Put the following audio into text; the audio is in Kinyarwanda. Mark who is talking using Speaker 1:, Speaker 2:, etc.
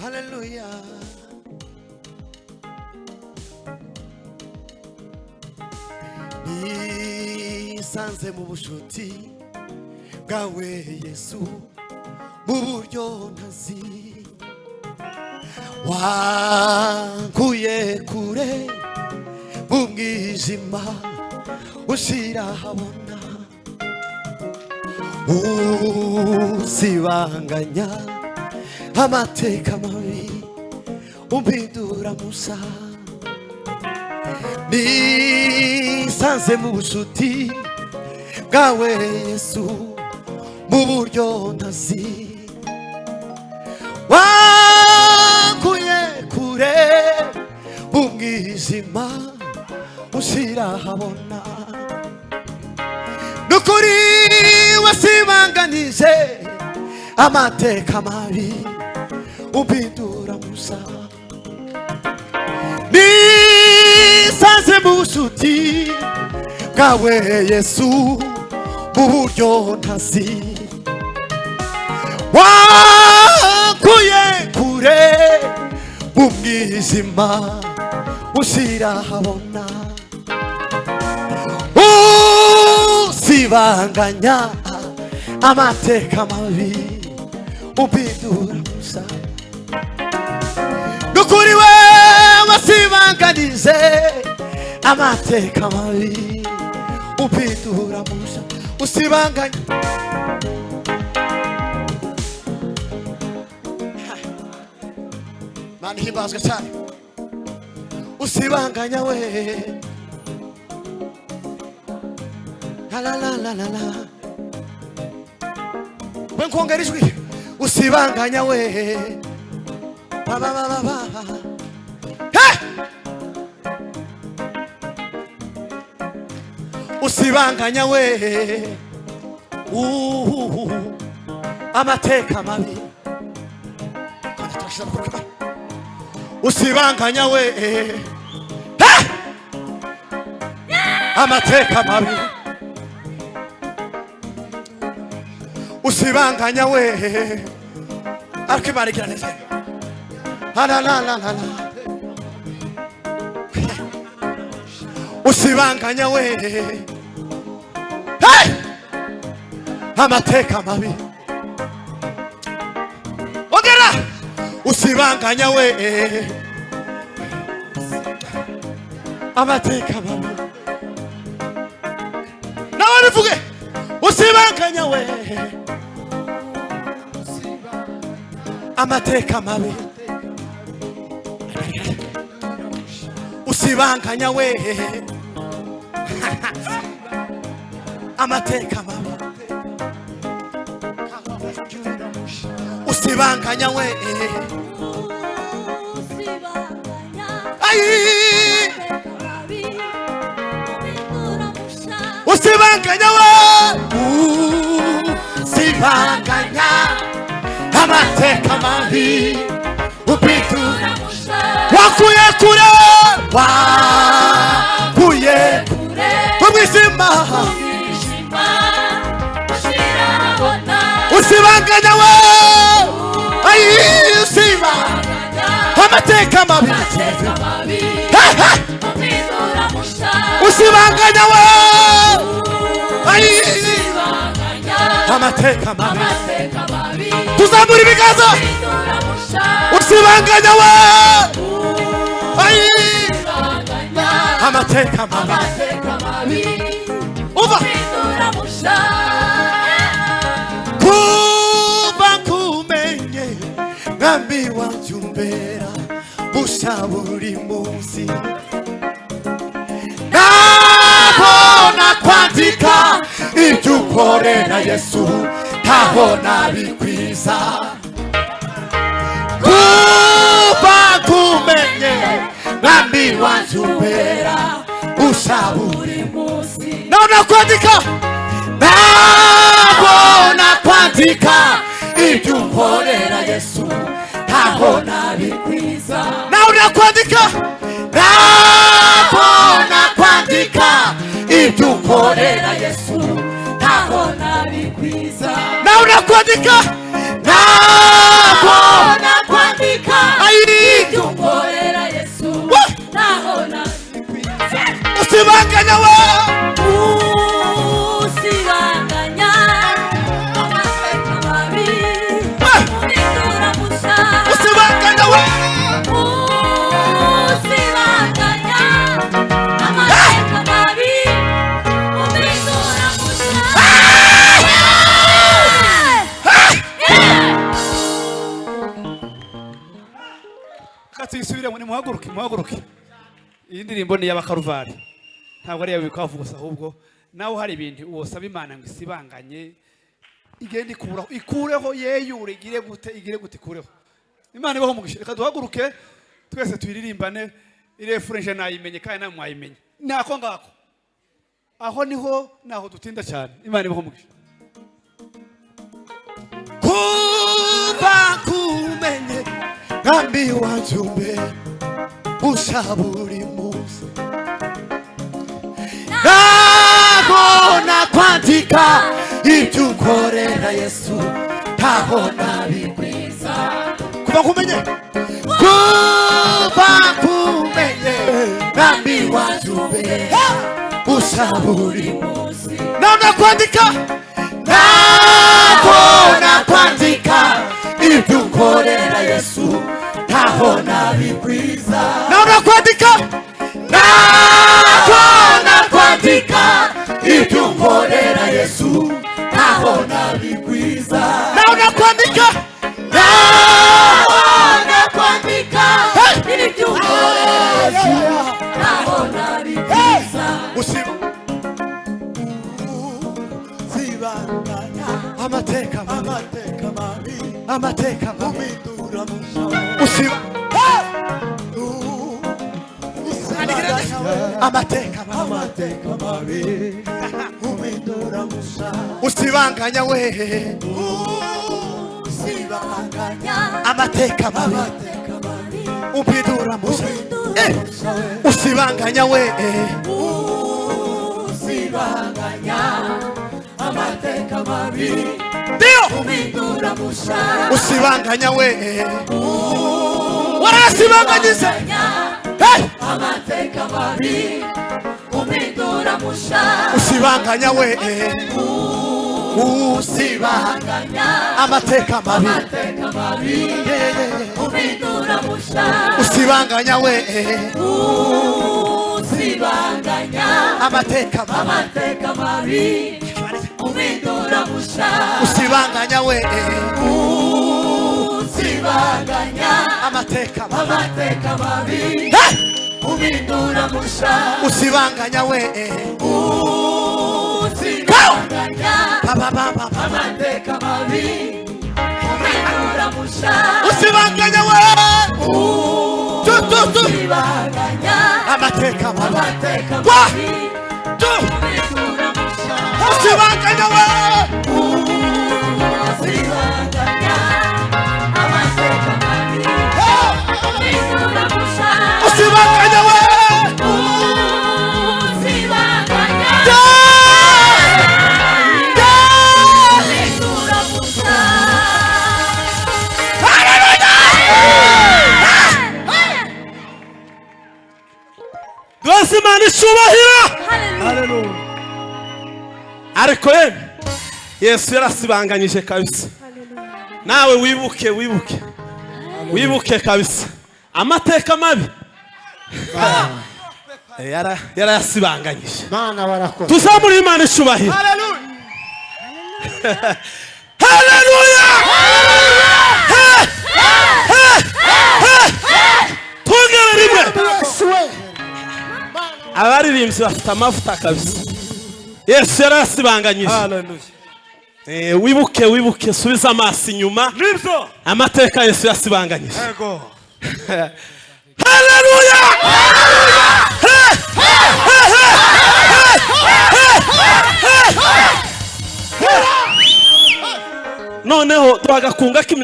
Speaker 1: Hallelujah. Nisanze mu bushuti bwawe Yesu mu buryo ntazi, wankuye kure mu mwijima ushira habona, usibanganya amateka mabi umpindura musa. Nisanze mu bushuti bwawe Yesu mu buryo ntazi, wankuye kure mu mwijima ushira habona, nukuri wasibanganije amateka mabi umpindura musa. Nisanze mu bushuti bwawe Yesu mu buryo ntazi, wankuye kure mu mwijima ushira habona, usibanganya amateka mabi umpindura musa. Nukuri we wasibanganije amateka mabi umpindura musa. Usibanganya Mana himbazwe cyane. Usibanganya we la la la la la, we nkongera ijwi. Usibanganya we ba ba ba ba, hey! Usibanganya we amateka mabi, usibanganya we, hey! Amateka mabi, usibanganya we akibarigira neza. La la la la la, usibanganya we, hey! Amateka mabi, ongera. Usibanganya we amateka mabi, nawe bivuge. Usibanganya we amateka mabi, usibanganya we amateka mabi, usibanganya we, usibanganya we, usibanganya amateka mabi umpindura musa. Wakuye kure, wakuye kure mu mwijima ushira habona, usibanganya we, usibanganya amateka mabi umpindura musa. Usibanganya we, amateka mabi, tuzamura ibiganza. Usibanganya we amateka mabi, uva kuva kumenye mwami wanje umbera musha buri munsi, nabona kwandika ibyo ukorera Yesu ntabona bikwiza. Kuva kumenye mwami wanje umbera musha buri munsi, nabona kwandika, nabona kwandika ibyo ukorera Yesu ntabona bikwiza. Nabona kwandika, nabona kwandika ibyo ukorera Yesu ntabona bikwiza. Nabona kwandika, nabona kwandika usibanganya we
Speaker 2: usibanganya amateka mabi umindura musha
Speaker 1: usibanganya we
Speaker 2: usibanganya amateka mabi umindura musha
Speaker 3: katisubire muri muhaguruke iyi ndirimbo ni y'abakaruvari ntabwo ari yabikwavu gusa ahubwo nawe hari ibintu wosaba Imana ngo isibanganye igende ikureho yeyure igire gute ikureho Imana ibaho mugisha reka duhaguruke twese tuyiririmbane irefurije nayimenye kandi namwe mwayimenye nako ngako aho niho naho dutinda cyane Imana ibaho mugisha
Speaker 1: kuva kumenye ngambi wajumbe ushaburi musi nabona kwandika ibyo ukorera Yesu ntabona bigwiza kuva kumenye ngambi wajumbe ushaburi musi nabona kwandika ibyo ukorera Yesu ntabona bigwiza nabona kwandika ibyo ukorera Yesu ntabona bigwiza nabona kwandika
Speaker 2: ibyo ukorera Yesu ntabona bigwiza
Speaker 1: usibanganya amateka mabi umindura musha amateka mabi umindura musha usibanganya we usibanganya amateka mabi umindura musha usibanganya we usibanganya amateka mabi umindura musha usibanganya we warasibanganyise amateka mabi umindura musha usibanganya we usibanganya amateka mabi umindura musha usibanganya we usibanganya amateka mabi umindura musha usibanganya we usibanganya amateka mabi umindura musha usibanganya we usibanganya amateka mabi umindura musha usibanganya we usibanganya amateka mabi umindura musha usibanganya we usibanganya amateka mabi umindura musha usibanganya we Imana ishubahira
Speaker 2: haleluya
Speaker 4: ariko Yesu yarasibanganyije kabisa nawe wibuke kabisa amateka mabi yarayasibanganyije
Speaker 1: Mana barakoze
Speaker 4: tuzamure Imana ishubahira
Speaker 1: haleluya
Speaker 4: haleluya tungere rimwe abaririmbyi bafite amavuta kabisa Yesu yarasibanganyije wibuke subiza amaso inyuma
Speaker 1: nibyo
Speaker 4: amateka Yesu yasibanganyije
Speaker 1: yego
Speaker 4: haleluya noneho twagakunga